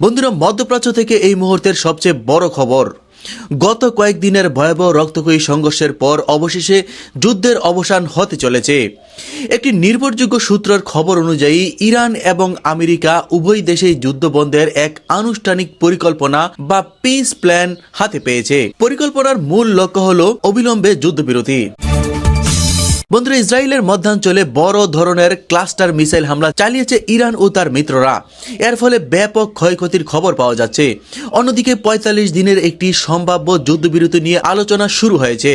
বন্ধুরা, মধ্যপ্রাচ্য থেকে এই মুহূর্তের সবচেয়ে বড় খবর। গত কয়েকদিনের ভয়াবহ রক্তক্ষয়ী সংঘর্ষের পর অবশেষে যুদ্ধের অবসান হতে চলেছে। একটি নির্ভরযোগ্য সূত্রের খবর অনুযায়ী ইরান এবং আমেরিকা উভয় দেশেই যুদ্ধ বন্ধের এক আনুষ্ঠানিক পরিকল্পনা বা পিস প্ল্যান হাতে পেয়েছে। পরিকল্পনার মূল লক্ষ্য হল অবিলম্বে যুদ্ধবিরতি। বন্ধুরা, ইসরায়েলের মধ্যাঞ্চলে বড় ধরনের ক্লাস্টার মিসাইল হামলা চালিয়েছে ইরান ও তার মিত্ররা। এর ফলে ব্যাপক ক্ষয়ক্ষতির খবর পাওয়া যাচ্ছে। অন্যদিকে ৪৫ দিনের একটি সম্ভাব্য যুদ্ধবিরতি নিয়ে আলোচনা শুরু হয়েছে।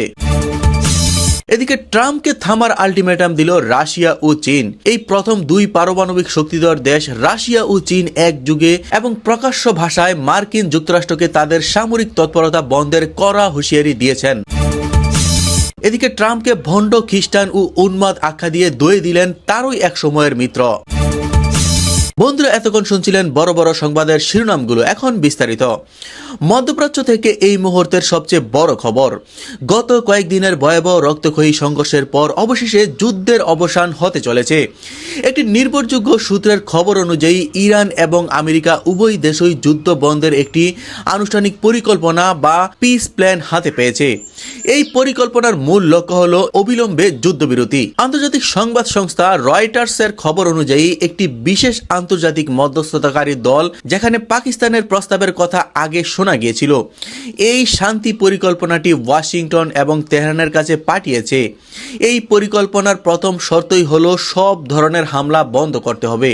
এদিকে ট্রাম্পকে থামার আলটিমেটাম দিল রাশিয়া ও চীন। এই প্রথম দুই পারমাণবিক শক্তিধর দেশ রাশিয়া ও চীন একযোগে এবং প্রকাশ্য ভাষায় মার্কিন যুক্তরাষ্ট্রকে তাদের সামরিক তৎপরতা বন্ধের কড়া হুঁশিয়ারি দিয়েছেন। এদিকে ট্রাম্পকে ভণ্ড, খ্রিস্টান ও উন্মাদ আখ্যা দিয়ে দই দিলেন তারই এক সময়ের মিত্র। বন্ধুরা, এতক্ষণ শুনছিলেন বড় বড় সংবাদের শিরোনামগুলো, এখন বিস্তারিত। মধ্যপ্রাচ্য থেকে এই মুহূর্তের সবচেয়ে বড় খবর। গত কয়েকদিনের ভয়াবহ রক্তক্ষয়ী সংঘর্ষের পর অবশেষে যুদ্ধের অবসান হতে চলেছে। একটি নির্ভরযোগ্য সূত্রের খবর অনুযায়ী ইরান এবং আমেরিকা উভয় দেশই যুদ্ধ বন্ধের একটি আনুষ্ঠানিক পরিকল্পনা বা পিস প্ল্যান হাতে পেয়েছে। এই পরিকল্পনার মূল লক্ষ্য হল অবিলম্বে যুদ্ধবিরতি। আন্তর্জাতিক সংবাদ সংস্থা রয়টার্সের খবর অনুযায়ী একটি বিশেষ আন্তর্জাতিক মধ্যস্থতাকারী দল, যেখানে পাকিস্তানের প্রস্তাবের কথা আগে শোনা গিয়েছিল, এই শান্তি পরিকল্পনাটি ওয়াশিংটন এবং তেহরানের কাছে পাঠিয়েছে। এই পরিকল্পনার প্রথম শর্তই হলো সব ধরনের হামলা বন্ধ করতে হবে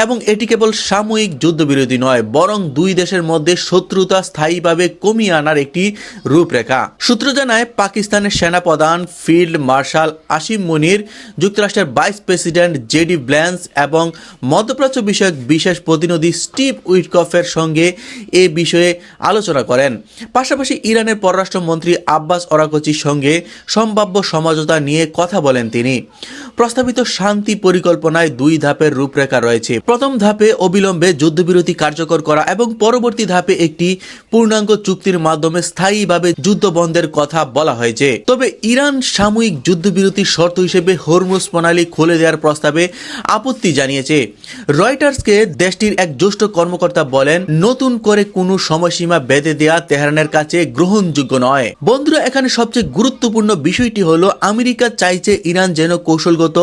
এবং এটি কেবল সাময়িক যুদ্ধবিরতি নয়, বরং দুই দেশের মধ্যে শত্রুতা স্থায়ীভাবে কমিয়ে আনার একটি রূপরেখা। সূত্র জানায়, পাকিস্তানের সেনাপ্রধান ফিল্ড মার্শাল আসিম মুনির, যুক্তরাষ্ট্রের ভাইস প্রেসিডেন্ট জেডি ভ্যান্স এবং মধ্যপ্রাচ্য বিষয়ক বিশেষ প্রতিনিধি স্টিভ উইটকফের সঙ্গে এ বিষয়ে আলোচনা করেন। পাশাপাশি ইরানের পররাষ্ট্রমন্ত্রী আব্বাস আরাকচির সঙ্গে সম্ভাব্য সমঝোতা নিয়ে কথা বলেন তিনি। প্রস্তাবিত শান্তি পরিকল্পনায় দুই ধাপের রূপরেখা রয়েছে। প্রথম ধাপে অবিলম্বে যুদ্ধবিরতি কার্যকর করা এবং পরবর্তী ধাপে একটি পূর্ণাঙ্গ চুক্তির মাধ্যমে স্থায়ীভাবে যুদ্ধ বন্ধের কথা বলা হয়েছে। তবে ইরান সাময়িক যুদ্ধবিরতির শর্ত হিসেবে হরমুজ প্রণালী খুলে দেওয়ার প্রস্তাবে আপত্তি জানিয়েছে। রয়টার্সকে দেশটির এক জ্যেষ্ঠ কর্মকর্তা বলেন, নতুন করে কোনো সময়সীমা বেঁধে দেওয়া তেহরানের কাছে গ্রহণযোগ্য নয়। বন্ধুরা, এখানে সবচেয়ে গুরুত্বপূর্ণ বিষয়টি হলো আমেরিকা চাইছে ইরান যেন কৌশলগত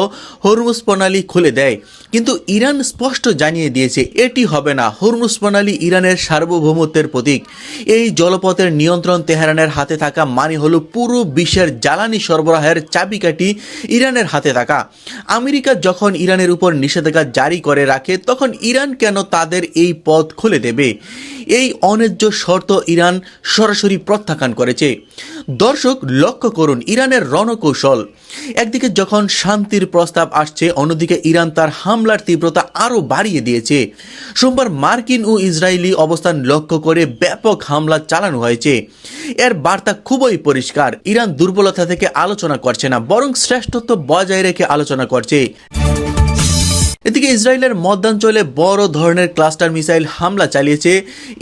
হরমুজ প্রণালী খুলে দেয়, কিন্তু ইরান স্পষ্ট জানিয়ে দিয়েছে এটি হবে না। হরমুজ প্রণালী ইরানের সার্বভৌমত্বের প্রতীক। এই জলপথের নিয়ন্ত্রণ তেহরানের হাতে থাকা মানে হলো পুরো বিশ্বের জ্বালানি সরবরাহের চাবিকাঠি ইরানের হাতে থাকা। আমেরিকা যখন ইরানের উপর নিষেধাজ্ঞা জারি করে রাখে, তখন ইরান কেন তাদের এই পথ খুলে দেবে? এই অন্যায্য শর্ত ইরান সরাসরি প্রত্যাখ্যান করেছে। দর্শক, লক্ষ্য করুন ইরানের রণকৌশল। একদিকে যখন শান্তির প্রস্তাব আসছে, অন্যদিকে ইরান তার হামলার তীব্রতা আরও বাড়িয়ে দিয়েছে। সোমবার মার্কিন ও ইসরায়েলি অবস্থান লক্ষ্য করে ব্যাপক হামলা চালানো হয়েছে। এর বার্তা খুবই পরিষ্কার, ইরান দুর্বলতা থেকে আলোচনা করছে না, বরং শ্রেষ্ঠত্ব বজায় রেখে আলোচনা করছে। এদিকে ইসরায়েলের মধ্যাঞ্চলে বড় ধরনের ক্লাস্টার মিসাইল হামলা চালিয়েছে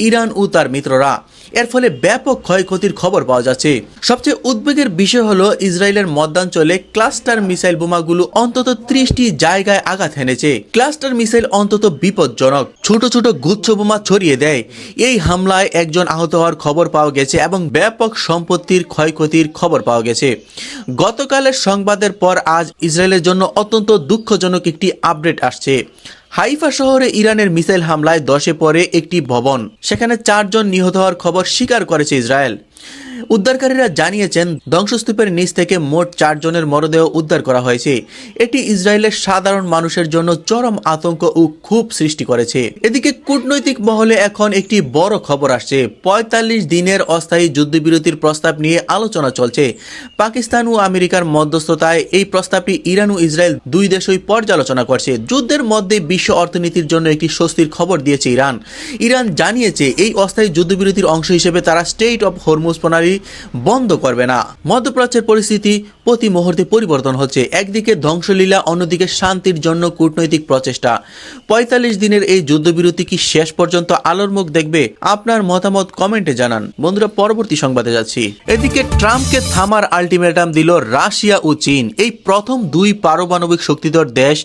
ইরান ও তার মিত্ররা। এর ফলে ব্যাপক ক্ষয়ক্ষতির খবর পাওয়া যাচ্ছে। সবচেয়ে উদ্বেগের বিষয় হলো ইসরায়েলের মধ্যাঞ্চলে ক্লাস্টার মিসাইল বোমাগুলো অন্তত 30টি জায়গায় আঘাত হেনেছে। ক্লাস্টার মিসাইল অন্তত বিপজ্জনক, ছোট ছোট গুচ্ছ বোমা ছড়িয়ে দেয়। এই হামলায় একজন আহত হওয়ার খবর পাওয়া গেছে এবং ব্যাপক সম্পত্তির ক্ষয়ক্ষতির খবর পাওয়া গেছে। গতকালের সংবাদের পর আজ ইসরায়েলের জন্য অত্যন্ত দুঃখজনক একটি আপডেট আসছে। হাইফা শহরে ইরানের মিসাইল হামলায় ধসে পড়ে একটি ভবন। সেখানে 4 জন নিহত হওয়ার খবর স্বীকার করেছে ইসরায়েল। উদ্ধারকারীরা জানিয়েছেন, ধ্বংসস্তূপের নিচ থেকে মোট 4 জনের মরদেহ উদ্ধার করা হয়েছে। এটি ইসরায়েলের সাধারণ মানুষের জন্য চরম আতঙ্ক ও ক্ষোভ সৃষ্টি করেছে। এদিকে কূটনৈতিক মহলে এখন একটি বড় খবর আসছে। 45 দিনের অস্থায়ী যুদ্ধবিরতির প্রস্তাব নিয়ে আলোচনা চলছে। পাকিস্তান ও আমেরিকার মধ্যস্থতায় এই প্রস্তাবটি ইরান ও ইসরায়েল দুই দেশই পর্যালোচনা করছে। যুদ্ধের মধ্যে বিশ্ব অর্থনীতির জন্য একটি স্বস্তির খবর দিয়েছে ইরান। ইরান জানিয়েছে এই অস্থায়ী যুদ্ধবিরতির অংশ হিসেবে তারা স্টেট অফ হরমুজ প্রণালী বন্ধ করবে না। মধ্যপ্রাচ্যের পরিস্থিতি প্রতি মুহূর্তে পরিবর্তন হচ্ছে। একদিকে ধ্বংসলীলা, অন্যদিকে শান্তির জন্য কূটনৈতিক প্রচেষ্টা। ৪৫ দিনের এই যুদ্ধবিরতি কি শেষ পর্যন্ত আলোর মুখ দেখবে? আপনার মতামত কমেন্টে জানান। বন্ধুরা, পরবর্তী সংবাদে যাচ্ছি। এদিকে ট্রাম্পকে থামার আলটিমেটাম দিল রাশিয়া ও চীন। এই প্রথম দুই পারমাণবিক শক্তিধর দেশ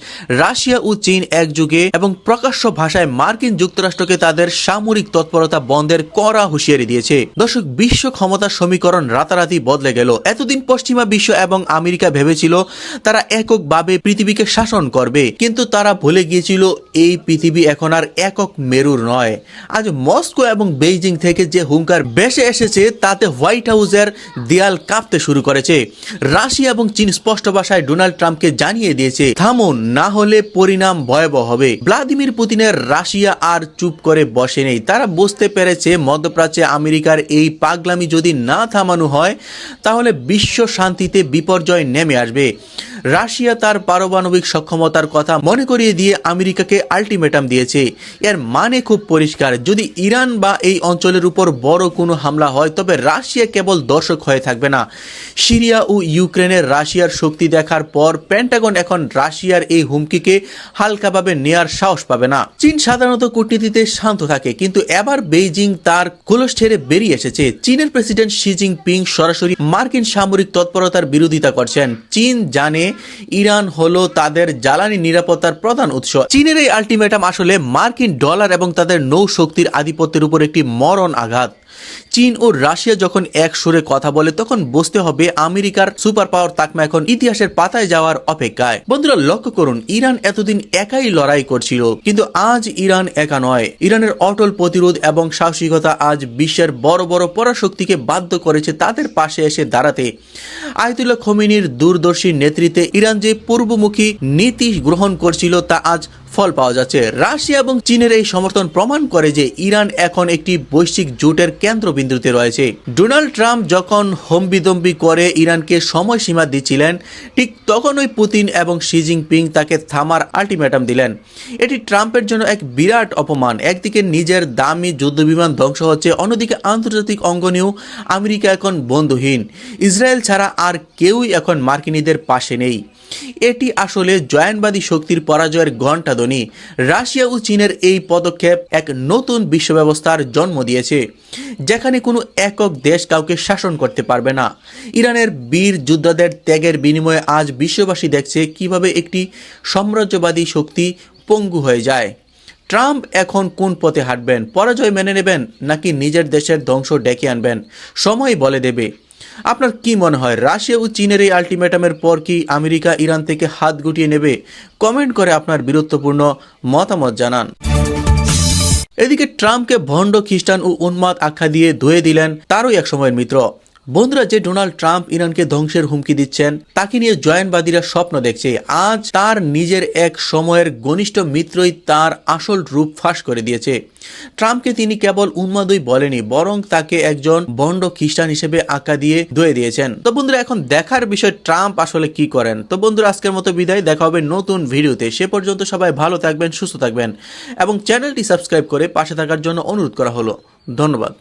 রাশিয়া ও চীন একযোগে এবং প্রকাশ্য ভাষায় মার্কিন যুক্তরাষ্ট্রকে তাদের সামরিক তৎপরতা বন্ধের কড়া হুঁশিয়ারি দিয়েছে। দর্শক, বিশ্ব ক্ষমতার সমীকরণ রাতারাতি বদলে গেল। এতদিন পশ্চিমা বিশ্ব এবং আমেরিকা ভেবেছিল তারা এককভাবে পৃথিবীকে শাসন করবে, কিন্তু তারা ভুলে গিয়েছিল এই পৃথিবী এখন আর একক মেরুর নয়। আজ মস্কো এবং বেইজিং থেকে যে হুঙ্কার ভেসে এসেছে তাতে হোয়াইট হাউসের দেয়াল কাঁপতে শুরু করেছে। রাশিয়া এবং চীন স্পষ্ট ভাষায় ডোনাল্ড ট্রাম্পকে জানিয়ে দিয়েছে, থামুন, না হলে পরিণাম ভয়াবহ হবে। ভ্লাদিমির পুতিনের রাশিয়া আর চুপ করে বসে নেই। তারা বুঝতে পেরেছে মধ্যপ্রাচ্যে আমেরিকার এই পাগলামি যদি না থামানো হয় তাহলে বিশ্ব শান্তিতে বিপর্যয় নেমে আসবে। রাশিয়া তার পারমাণবিক সক্ষমতার কথা মনে করিয়ে দিয়ে আমেরিকাকে আলটিমেটাম দিয়েছে। এর মানে খুব পরিষ্কার, যদি ইরান বা এই অঞ্চলের উপর বড় কোনো হামলা হয় তবে রাশিয়া কেবল দর্শক হয়ে থাকবে না। সিরিয়া ও ইউক্রেনের রাশিয়ার শক্তি দেখার পর পেন্টাগন এখন রাশিয়ার এই হুমকিকে হালকাভাবে নেয়ার সাহস পাবে না। চীন সাধারণত কূটনীতিতে শান্ত থাকে, কিন্তু এবার বেইজিং তার খোলস ছেড়ে বেরিয়ে এসেছে। চীনের প্রেসিডেন্ট শি জিনপিং সরাসরি মার্কিন সামরিক তৎপরতার বিরোধিতা করছেন। চীন জানে ইরান হলো তাদের জ্বালানি নিরাপত্তার প্রধান উৎস। চীনের এই আলটিমেটাম আসলে মার্কিন ডলার এবং তাদের নৌ শক্তির আধিপত্যের উপর একটি মরণ আঘাত। চীন ও রাশিয়া যখন এক সুরে কথা বলে তখন বুঝতে হবে আমেরিকার সুপার পাওয়ার তাকমা এখন ইতিহাসের পাতায় যাওয়ার অপেক্ষায়। বন্ধুরা, লক্ষ্য করুন, ইরান এতদিন একাই লড়াই করছিল, কিন্তু আজ ইরান একা নয়। ইরানের অটল প্রতিরোধ এবং সাহসিকতা আজ বিশ্বের বড় বড় পরাশক্তিকে বাধ্য করেছে তাদের পাশে এসে দাঁড়াতে। আয়াতুল্লাহ খোমেনির দূরদর্শী নেতৃত্বে ইরান যে পূর্বমুখী নীতি গ্রহণ করছিল তা আজ ফল পাওয়া যাচ্ছে। রাশিয়া এবং চীনের এই সমর্থন প্রমাণ করে যে ইরান এখন একটি বৈশ্বিক জোটের কেন্দ্রবিন্দুতে রয়েছে। ডোনাল্ড ট্রাম্প যখন হম্বিদম্বি করে ইরানকে সময়সীমা দিচ্ছিলেন, ঠিক তখনই পুতিন এবং শি জিনপিং তাকে থামার আলটিমেটাম দিলেন। এটি ট্রাম্পের জন্য এক বিরাট অপমান। একদিকে নিজের দামি যুদ্ধবিমান ধ্বংস হচ্ছে, অন্যদিকে আন্তর্জাতিক অঙ্গনেও আমেরিকা এখন বন্ধুহীন। ইসরায়েল ছাড়া আর কেউই এখন মার্কিনীদের পাশে নেই। এটি আসলে জয়ানবাদী শক্তির পরাজয়ের ঘণ্টাধ্বনি। রাশিয়া ও চীনের এই পদক্ষেপ এক নতুন বিশ্ব ব্যবস্থার জন্ম দিয়েছে, যেখানে কোনো একক দেশ কাউকে শাসন করতে পারবে না। ইরানের বীর যোদ্ধাদের ত্যাগের বিনিময়ে আজ বিশ্ববাসী দেখছে কিভাবে একটি সাম্রাজ্যবাদী শক্তি পঙ্গু হয়ে যায়। ট্রাম্প এখন কোন পথে হাঁটবেন? পরাজয় মেনে নেবেন নাকি নিজের দেশের ধ্বংস ডেকে আনবেন? সময় বলে দেবে। আপনার কি মনে হয়, রাশিয়া ও চীনের এই আলটিমেটামের পর কি আমেরিকা ইরান থেকে হাত গুটিয়ে নেবে? কমেন্ট করে আপনার বীরত্বপূর্ণ মতামত জানান। এদিকে ট্রাম্পকে ভণ্ড, খ্রিস্টান ও উন্মাদ আখ্যা দিয়ে ধুয়ে দিলেন তারই এক সময়ের মিত্র। বন্ধুরা, যে ডোনাল্ড ট্রাম্প ইরানকে ধ্বংসের হুমকি দিচ্ছেন তাকে নিয়ে জয়ানবাদীরা স্বপ্ন দেখছে। আজ তার নিজের এক সময়ের ঘনিষ্ঠ মিত্রই তার আসল রূপ ফাঁস করে দিয়েছে। ট্রাম্পকে তিনি কেবল উন্মাদই বলেনি, বরং তাকে একজন ভণ্ড খ্রিস্টান হিসেবে আখ্যা দিয়ে ধুয়ে দিয়েছেন। তো বন্ধুরা, এখন দেখার বিষয় ট্রাম্প আসলে কি করেন। তো বন্ধুরা, আজকের মতো বিদায়, দেখা হবে নতুন ভিডিওতে। সে পর্যন্ত সবাই ভালো থাকবেন, সুস্থ থাকবেন এবং চ্যানেলটি সাবস্ক্রাইব করে পাশে থাকার জন্য অনুরোধ করা হলো। ধন্যবাদ।